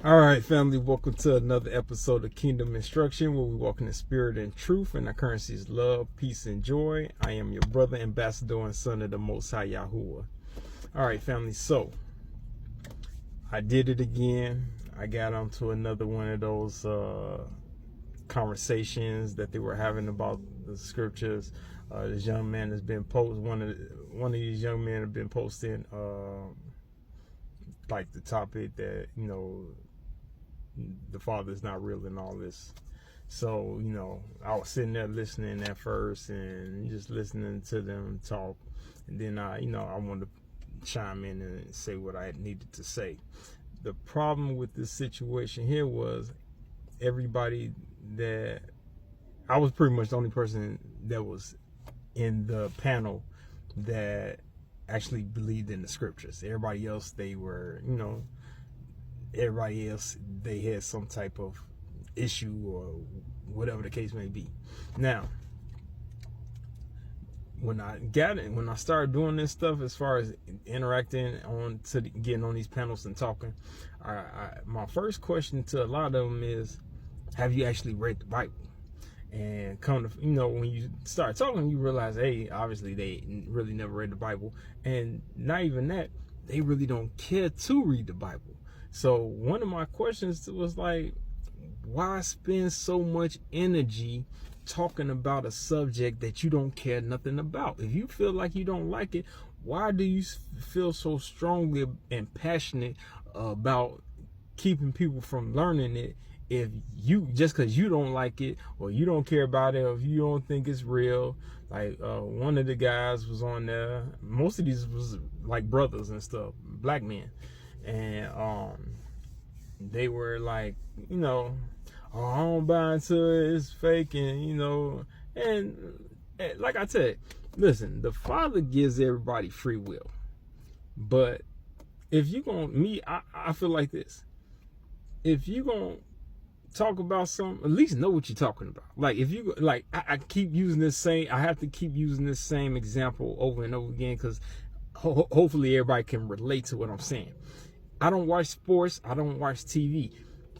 All right, family, welcome to another episode of Kingdom Instruction, where we walk in the spirit and truth, and our currency is love, peace, and joy. I am your brother, ambassador, and son of the Most High Yahuah. All right, family, so I did it again. I got onto another one of those conversations that they were having about the scriptures. This young man has been one of these young men have been posting like the topic that, the Father's not real and all this. So, I was sitting there listening at first and just listening to them talk. And then I wanted to chime in and say what I needed to say. The problem with this situation here was everybody that I was pretty much the only person that was in the panel that actually believed in the scriptures. Everybody else, they were, everybody else, they had some type of issue or whatever the case may be. Now, when I started doing this stuff, as far as interacting getting on these panels and talking, my first question to a lot of them is, have you actually read the Bible? And when you start talking, you realize, hey, obviously they really never read the Bible, and not even that, they really don't care to read the Bible. So one of my questions was like, why spend so much energy talking about a subject that you don't care nothing about? If you feel like you don't like it, why do you feel so strongly and passionate about keeping people from learning it? If you, just because you don't like it or you don't care about it, or if you don't think it's real, like one of the guys was on there, most of these was like brothers and stuff, black men, and they were like, oh, I don't buy into it, it's fake, and and like I said, listen, the Father gives everybody free will, but if you I feel like this, if you gonna talk about something, at least know what you're talking about. Like, if you like, I keep using I have to keep using this same example over and over again, because hopefully everybody can relate to what I'm saying. I don't watch sports. I don't watch TV.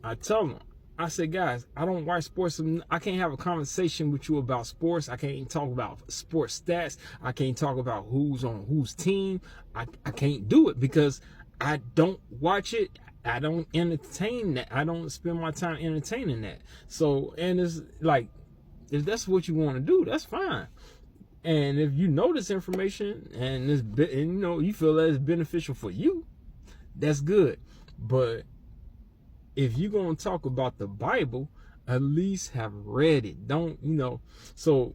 I tell them, I say, guys, I don't watch sports. I can't have a conversation with you about sports. I can't talk about sports stats. I can't talk about who's on whose team. I can't do it because I don't watch it. I don't entertain that. I don't spend my time entertaining that. So, and it's like, if that's what you want to do, that's fine. And if you know this information and you feel that it's beneficial for you, that's good. But if you're going to talk about the Bible, at least have read it. Don't, so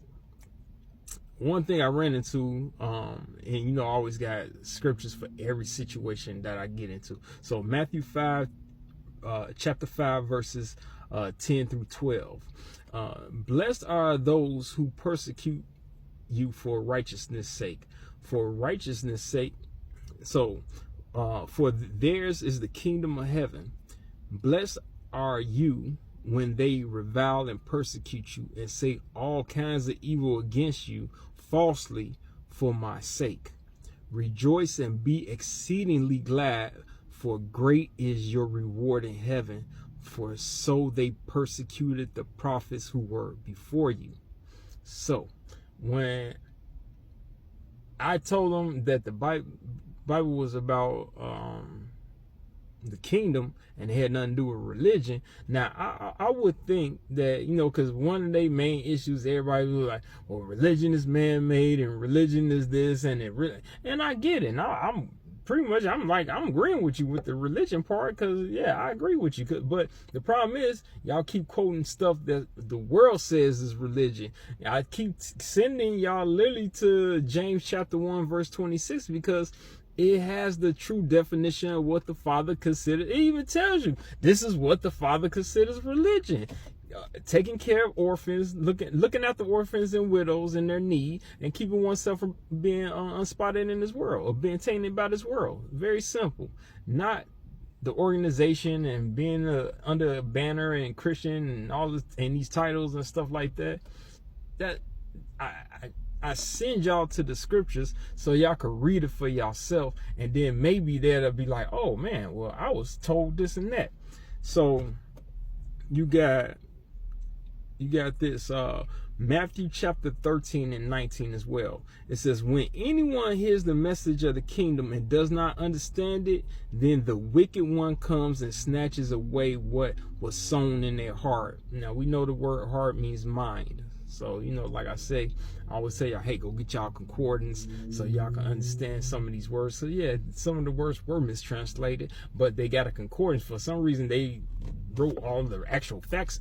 one thing I ran into, and I always got scriptures for every situation that I get into. So Matthew 5, chapter 5, verses 10 through 12. Blessed are those who persecute you for righteousness' sake. For righteousness' sake. So, for theirs is the kingdom of heaven. Blessed are you when they revile and persecute you and say all kinds of evil against you falsely for my sake. Rejoice and be exceedingly glad, for great is your reward in heaven, for so they persecuted the prophets who were before you. So when I told them that the Bible was about the kingdom and it had nothing to do with religion. Now, I would think that, because one of their main issues, everybody was like, well, religion is man-made and religion is this and it really, and I get it. I'm agreeing with you with the religion part, because, yeah, I agree with you. But the problem is, y'all keep quoting stuff that the world says is religion. I keep sending y'all literally to James chapter 1, verse 26, because it has the true definition of what the Father considers. It even tells you this is what the Father considers religion. Taking care of orphans, looking after orphans and widows in their need, and keeping oneself from being unspotted in this world or being tainted by this world. Very simple. Not the organization and being under a banner and Christian and all this and these titles and stuff like that. That I send y'all to the scriptures so y'all can read it for yourself, and then maybe that'll be like, oh man, well, I was told this and that. So you got this Matthew chapter 13 and 19 as well. It says, when anyone hears the message of the kingdom and does not understand it, then the wicked one comes and snatches away what was sown in their heart. Now we know the word heart means mind. So, like I say, I always say, hey, go get y'all concordance so y'all can understand some of these words. So yeah, some of the words were mistranslated, but they got a concordance. For some reason, they wrote all the actual facts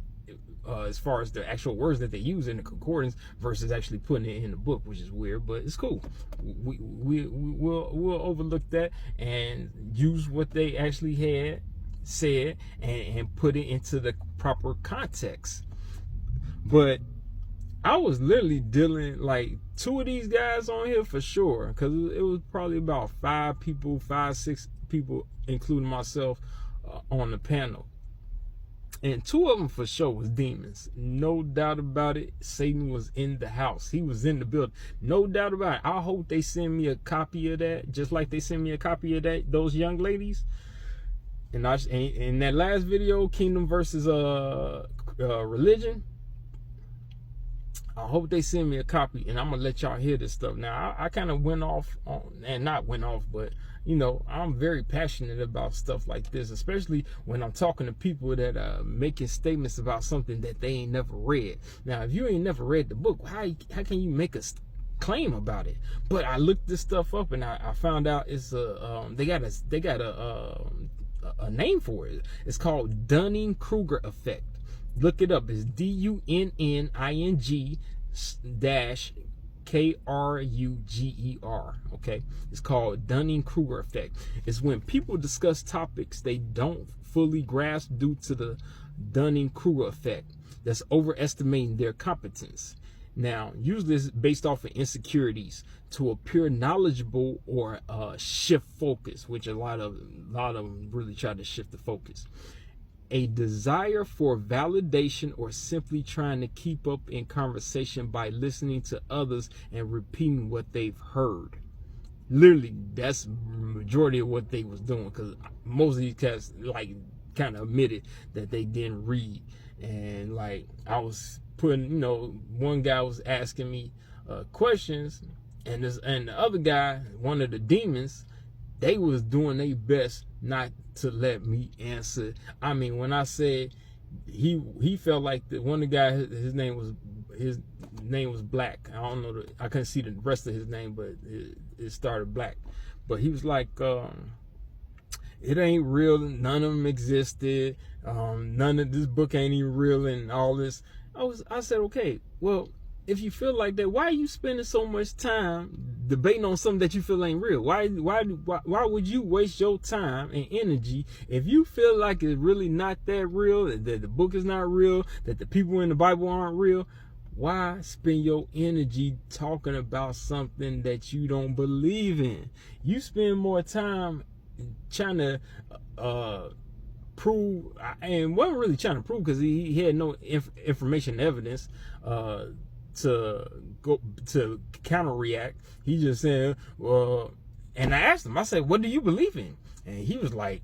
as far as the actual words that they use in the concordance versus actually putting it in the book, which is weird, but it's cool. We'll overlook that and use what they actually had said and put it into the proper context. But I was literally dealing like 2 of these guys on here for sure, because it was probably about 5, 6 people, including myself, on the panel. And 2 of them for sure was demons. No doubt about it. Satan was in the house. He was in the building. No doubt about it. I hope they send me a copy of that, just like they sent me a copy of that, those young ladies. And in that last video, Kingdom versus Religion, I hope they send me a copy, and I'm gonna let y'all hear this stuff. Now, I kind of went off on, and not went off, but I'm very passionate about stuff like this, especially when I'm talking to people that are making statements about something that they ain't never read. Now, if you ain't never read the book, how can you make a claim about it? But I looked this stuff up, and I found out it's they got a name for it. It's called Dunning-Kruger effect. Look it up. It's DUNNING-KRUGER. Okay, it's called Dunning-Kruger effect. It's when people discuss topics they don't fully grasp due to the Dunning-Kruger effect. That's overestimating their competence. Now, usually it's based off of insecurities to appear knowledgeable or shift focus, which a lot of them really try to shift the focus. A desire for validation or simply trying to keep up in conversation by listening to others and repeating what they've heard. Literally, that's the majority of what they was doing, because most of these cats kind of admitted that they didn't read. And I was putting, one guy was asking me questions, and the other guy, one of the demons, they was doing their best not to let me answer. I mean, when I said he felt like one of the guys, his name was Black. I don't know, I couldn't see the rest of his name, but it started Black. But he was like, it ain't real. None of them existed. None of this book ain't even real, and all this. I said, okay, well, if you feel like that, why are you spending so much time debating on something that you feel ain't real? Why would you waste your time and energy if you feel like it's really not that real, that the book is not real, that the people in the Bible aren't real? Why spend your energy talking about something that you don't believe in? You spend more time trying to prove, and wasn't really trying to prove, because he had no information, evidence to counter react. He just said, well, and I asked him, I said, what do you believe in? And he was like,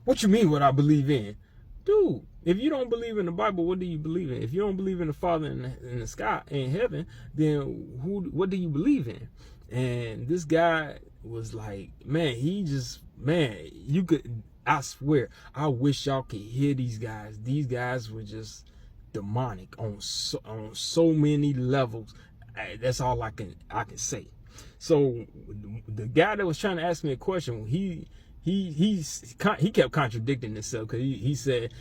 what you mean what I believe in? Dude, if you don't believe in the Bible, what do you believe in? If you don't believe in the Father in the sky, in heaven, then what do you believe in? And this guy was like, man, you could, I swear, I wish y'all could hear these guys. These guys were just demonic on so many levels. That's all I can say. So the guy that was trying to ask me a question, he kept contradicting himself, because he said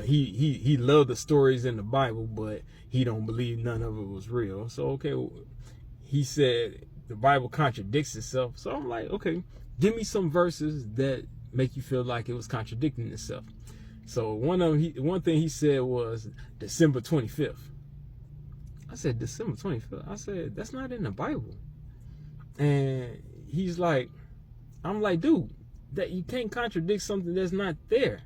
he loved the stories in the Bible, but he don't believe none of it was real. So okay, he said the Bible contradicts itself. So I'm like, okay, give me some verses that make you feel like it was contradicting itself. So one thing he said was December 25th. I said, December 25th? I said, that's not in the Bible. And he's like, I'm like, dude, that you can't contradict something that's not there.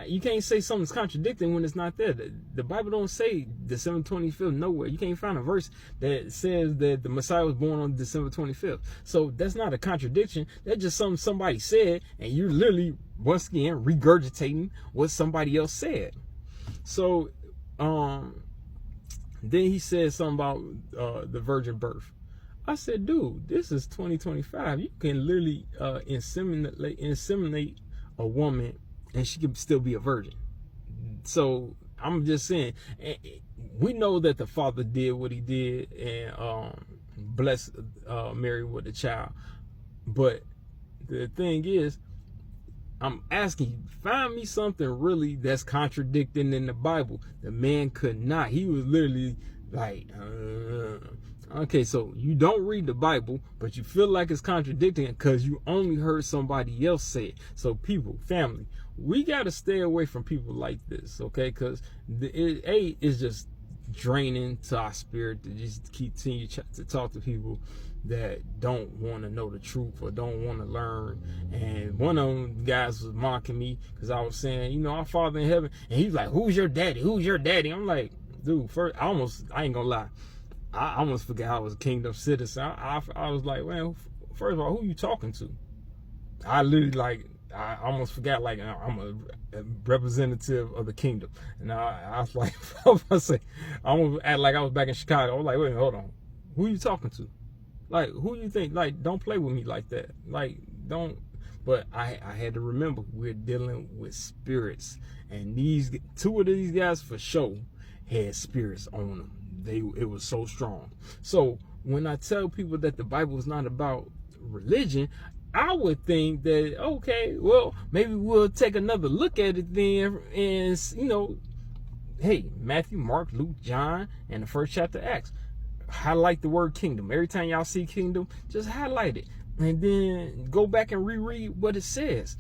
You can't say something's contradicting when it's not there. The Bible don't say December 25th nowhere. You can't find a verse that says that the Messiah was born on December 25th. So that's not a contradiction. That's just something somebody said, and you're literally, once again, regurgitating what somebody else said. So then he said something about the virgin birth. I said, dude, this is 2025. You can literally inseminate a woman and she can still be a virgin. So I'm just saying, we know that the Father did what he did and blessed Mary with a child. But the thing is, I'm asking you, find me something really that's contradicting in the Bible. The man could not. He was literally like, okay, so you don't read the Bible, but you feel like it's contradicting because you only heard somebody else say it. So people, family, we got to stay away from people like this, okay? Because it's just draining to our spirit to just continue to talk to people that don't want to know the truth or don't want to learn. And one of them guys was mocking me because I was saying, you know, our Father in heaven, and he's like, who's your daddy? Who's your daddy? I'm like, dude, first, I ain't gonna lie, I almost forgot I was a kingdom citizen. I was like, well, first of all, who you talking to? I literally, like, I almost forgot, like, I'm a representative of the kingdom. And I was like, I was gonna say, I almost act like I was back in Chicago. I was like, wait, hold on. Who you talking to? Like, who you think? Like, don't play with me like that. Like, don't. But I had to remember, we're dealing with spirits. And two of these guys for sure had spirits on them. It was so strong. So when I tell people that the Bible is not about religion, I would think that, okay, well, maybe we'll take another look at it then, and, you know, hey, Matthew, Mark, Luke, John, and the first chapter of Acts, highlight the word kingdom. Every time y'all see kingdom, just highlight it, and then go back and reread what it says.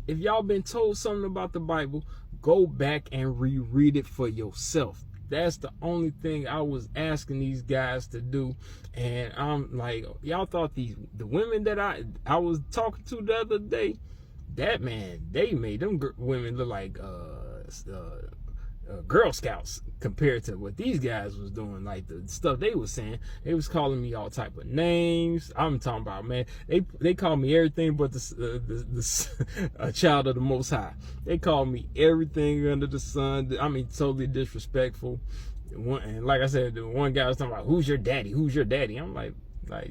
If y'all been told something about the Bible, go back and reread it for yourself. That's the only thing I was asking these guys to do. And I'm like, y'all thought the women that I was talking to the other day, that man, they made them women look like Girl Scouts compared to what these guys was doing. Like the stuff they was saying, they was calling me all type of names. I'm talking about, man, they call me everything but a child of the Most High. They call me everything under the sun. I mean, totally disrespectful. And like I said, the one guy was talking about, who's your daddy? Who's your daddy? I'm like,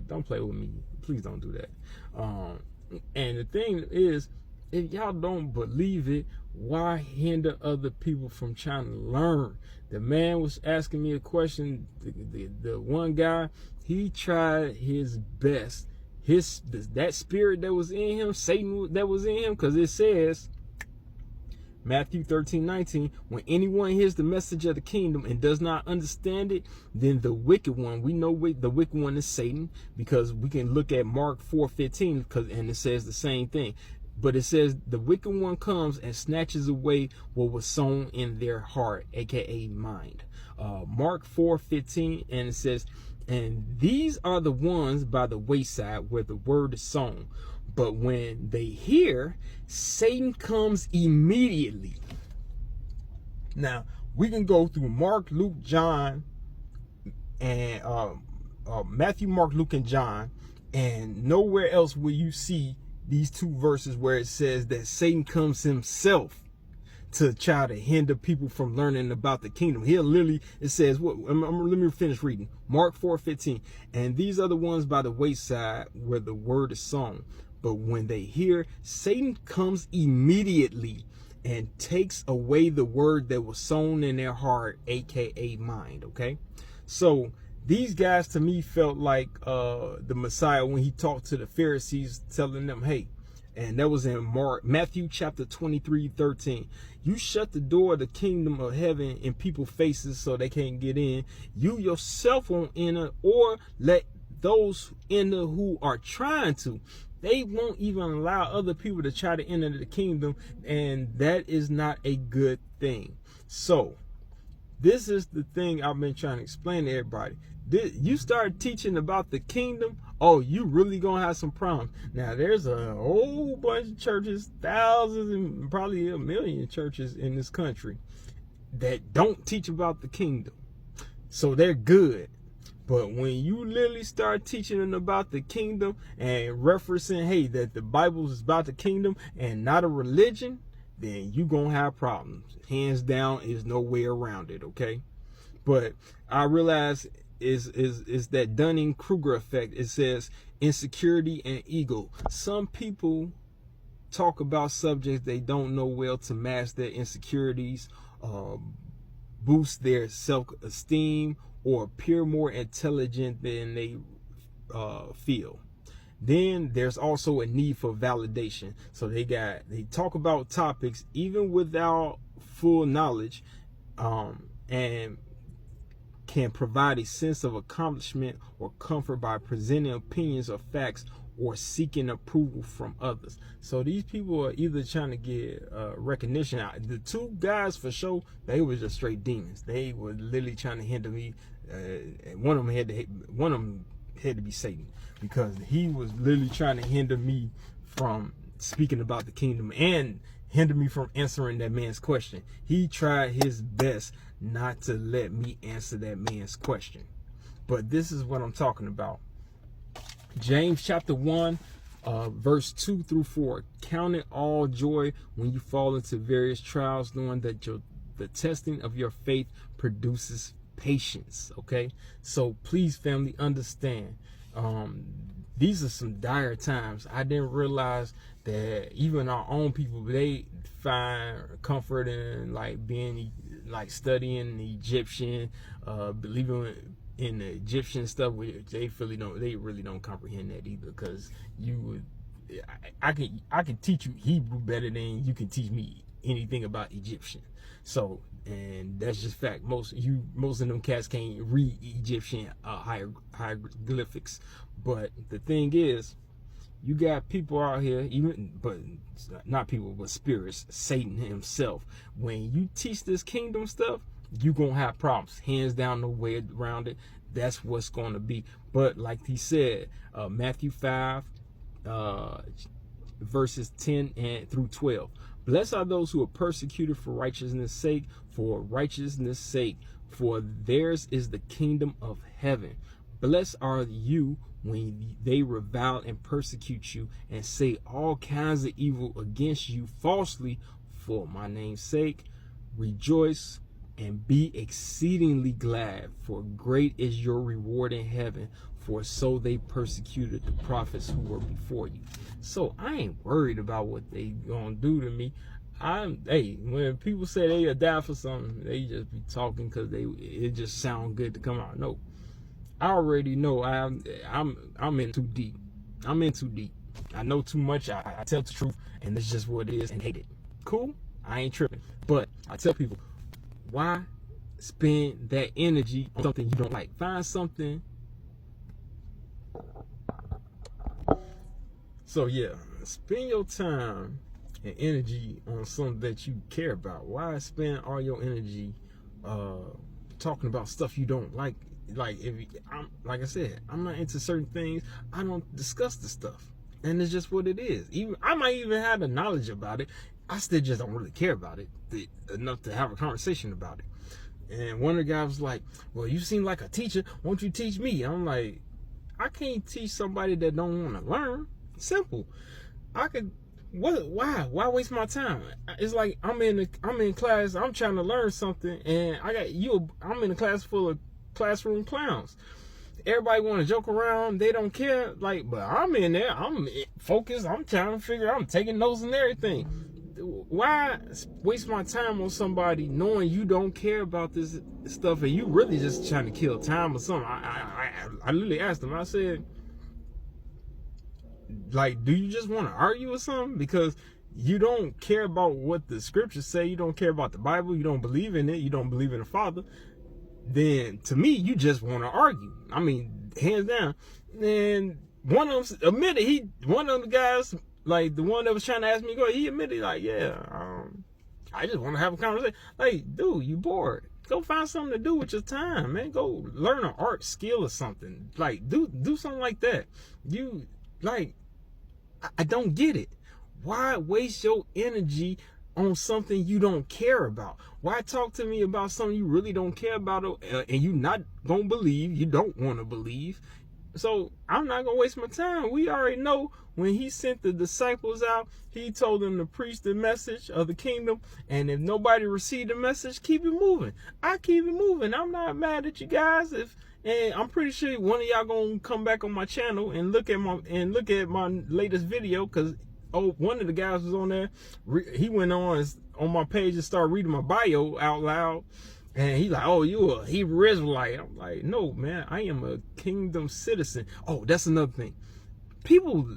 don't play with me. Please don't do that. And the thing is, if y'all don't believe it, why hinder other people from trying to learn? The man was asking me a question. The one guy, he tried his best. That spirit that was in him, Satan that was in him, because it says, Matthew 13:19, when anyone hears the message of the kingdom and does not understand it, then the wicked one, we know the wicked one is Satan, because we can look at Mark 4:15, and it says the same thing. But it says the wicked one comes and snatches away what was sown in their heart, aka mind. Mark 4:15, and it says, and these are the ones by the wayside where the word is sown. But when they hear, Satan comes immediately. Now, we can go through Mark, Luke, John, and Matthew, Mark, Luke, and John, and nowhere else will you see these two verses where it says that Satan comes himself to try to hinder people from learning about the kingdom. Here literally it says, let me finish reading. Mark 4:15, and these are the ones by the wayside where the word is sown. But when they hear, Satan comes immediately and takes away the word that was sown in their heart, aka mind. Okay, so these guys to me felt like the Messiah when he talked to the Pharisees, telling them, hey, and that was in Matthew chapter 23:13. You shut the door of the kingdom of heaven in people's faces so they can't get in. You yourself won't enter, or let those enter who are trying to. They won't even allow other people to try to enter the kingdom, and that is not a good thing. So This is the thing I've been trying to explain to everybody. You start teaching about the kingdom, oh, you really gonna have some problems. Now, there's a whole bunch of churches, thousands and probably 1 million churches in this country that don't teach about the kingdom. So they're good. But when you literally start teaching them about the kingdom and referencing, hey, that the Bible is about the kingdom and not a religion, then you gonna have problems. Hands down, is no way around it, okay? But I realize is that Dunning-Kruger effect. It says insecurity and ego. Some people talk about subjects they don't know well to mask their insecurities, boost their self-esteem, or appear more intelligent than they feel. Then there's also a need for validation. So they talk about topics even without full knowledge, and can provide a sense of accomplishment or comfort by presenting opinions or facts or seeking approval from others. So these people are either trying to get recognition. The two guys for sure, they were just straight demons. They were literally trying to hinder me. One of them had to be Satan, because he was literally trying to hinder me from speaking about the kingdom and hinder me from answering that man's question. He tried his best not to let me answer that man's question. But this is what I'm talking about. James chapter 1, verse 2 through 4. Count it all joy when you fall into various trials, knowing that the testing of your faith produces patience. Okay, so please, family, understand, these are some dire times. I didn't realize that even our own people, they find comfort in like studying the Egyptian, believing in the Egyptian stuff, which they really don't comprehend that either. Because I can teach you Hebrew better than you can teach me anything about Egyptian. So, and that's just fact. Most of them cats can't read Egyptian hieroglyphics. But the thing is, you got people out here, but not people, but spirits, Satan himself. When you teach this kingdom stuff, you gonna have problems. Hands down, no way around it. That's what's gonna be. But like he said, Matthew 5, verses 10 and through 12. Blessed are those who are persecuted for righteousness' sake, for theirs is the kingdom of heaven. Blessed are you when they revile and persecute you and say all kinds of evil against you falsely for my name's sake. Rejoice and be exceedingly glad, for great is your reward in heaven, for so they persecuted the prophets who were before you. So I ain't worried about what they gonna do to me. When people say they'll die for something, they just be talking because it just sound good to come out. No, I already know I'm in too deep. I'm in too deep. I know too much. I tell the truth, and it's just what it is, and hate it. Cool, I ain't tripping. But I tell people, why spend that energy on something you don't like? Find something. So yeah, spend your time and energy on something that you care about. Why spend all your energy talking about stuff you don't like? Like like I said, I'm not into certain things. I don't discuss the stuff, and it's just what it is. Even I might even have the knowledge about it. I still just don't really care about it enough to have a conversation about it. And one of the guys was like, "Well, you seem like a teacher. Won't you teach me?" I'm like, I can't teach somebody that don't want to learn. Simple. I could. What? Why waste my time? It's like I'm in class. I'm trying to learn something, and I'm in a class full of classroom clowns. Everybody want to joke around. They don't care. But I'm in there. I'm focused. I'm trying to figure out. I'm taking notes and everything. Why waste my time on somebody knowing you don't care about this stuff and you really just trying to kill time or something? I literally asked them. I said, do you just want to argue or something? Because you don't care about what the scriptures say. You don't care about the Bible. You don't believe in it. You don't believe in the Father. Then to me, you just want to argue. I mean, hands down. And one of them admitted, the one that was trying to ask me to go, he admitted, I just want to have a conversation. Like, dude, you bored. Go find something to do with your time, man. Go learn an art skill or something. Like, do something like that. You, like, I don't get it. Why waste your energy on something you don't care about? Why talk to me about something you really don't care about and you not gonna believe, you don't want to believe? So I'm not gonna waste my time. We already know when he sent the disciples out, he told them to preach the message of the kingdom, and if nobody received the message, keep it moving. I keep it moving. I'm not mad at you guys. And I'm pretty sure one of y'all gonna come back on my channel and look at my latest video, because one of the guys was on there. He went on my page and started reading my bio out loud. And he's like, oh, you a Hebrew Israelite. I'm like, no, man, I am a kingdom citizen. Oh, that's another thing. People,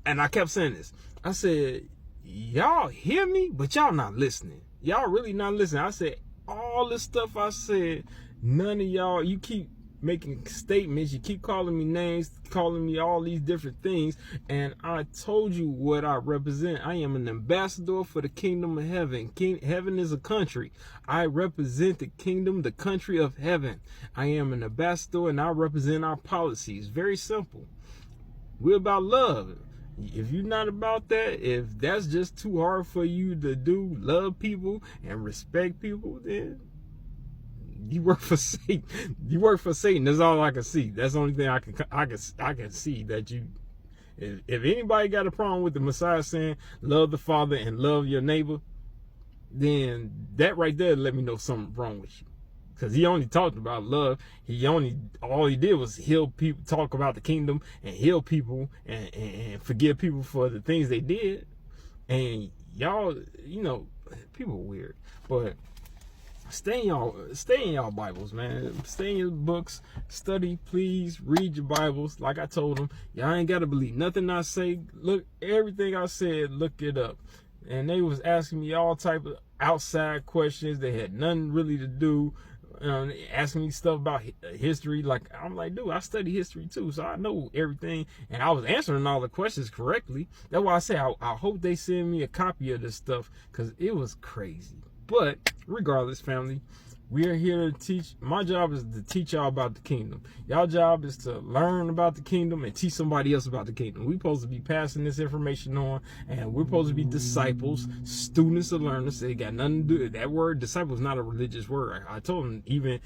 and I kept saying this. I said, y'all hear me, but y'all not listening. Y'all really not listening. I said, all this stuff I said, none of y'all, you keep making statements, you keep calling me names, calling me all these different things, and I told you what I represent. I am an ambassador for the kingdom of heaven. Heaven is a country. I represent the kingdom, the country of heaven. I am an ambassador, and I represent our policies. Very simple. We're about love. If you're not about that, if that's just too hard for you to do, love people and respect people, then you work for Satan. You work for Satan. That's all I can see. That's the only thing I can see that you. If anybody got a problem with the Messiah saying love the Father and love your neighbor, then that right there let me know something wrong with you. Because he only talked about love. All he did was heal people, talk about the kingdom and heal people and forgive people for the things they did. And y'all, people are weird, but stay in y'all Bibles, man. Stay in your books. Study, please. Read your Bibles. Like I told them, y'all ain't gotta believe nothing I say. Look, everything I said, look it up. And they was asking me all type of outside questions. They had nothing really to do. Asking me stuff about history. Like, I'm like, dude, I study history too, so I know everything. And I was answering all the questions correctly. That's why I say I hope they send me a copy of this stuff, because it was crazy. But regardless, family, we are here to teach. My job is to teach y'all about the kingdom. Y'all job is to learn about the kingdom and teach somebody else about the kingdom. We're supposed to be passing this information on, and we're supposed to be disciples, students or learners. They got nothing to do. That word disciple is not a religious word. I told them even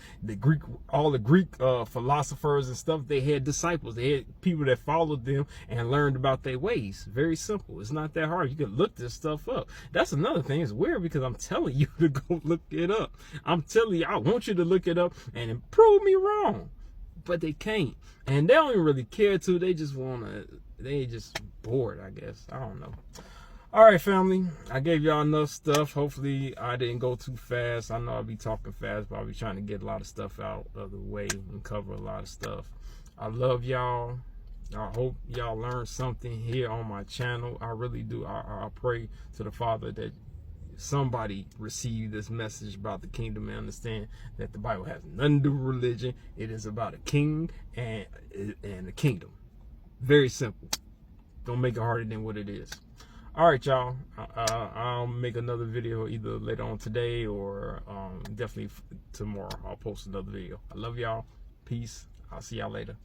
all the Greek philosophers and stuff, they had disciples. They had people that followed them and learned about their ways. Very simple. It's not that hard. You can look this stuff up. That's another thing. It's weird because I'm telling you to go look it up. I'm telling you, I want you to look it up and prove me wrong, but they can't, and they don't even really care to. They just bored, I guess. I don't know. All right, family, I gave y'all enough stuff. Hopefully I didn't go too fast. I know I'll be talking fast, but I'll be trying to get a lot of stuff out of the way and cover a lot of stuff. I love y'all. I hope y'all learned something here on my channel. I really do. I pray to the Father that somebody receive this message about the kingdom and understand that the Bible has nothing to do with religion. It is about a king and a kingdom. Very simple. Don't make it harder than what it is. All right, y'all. I'll make another video either later on today or definitely tomorrow. I'll post another video. I love y'all. Peace. I'll see y'all later.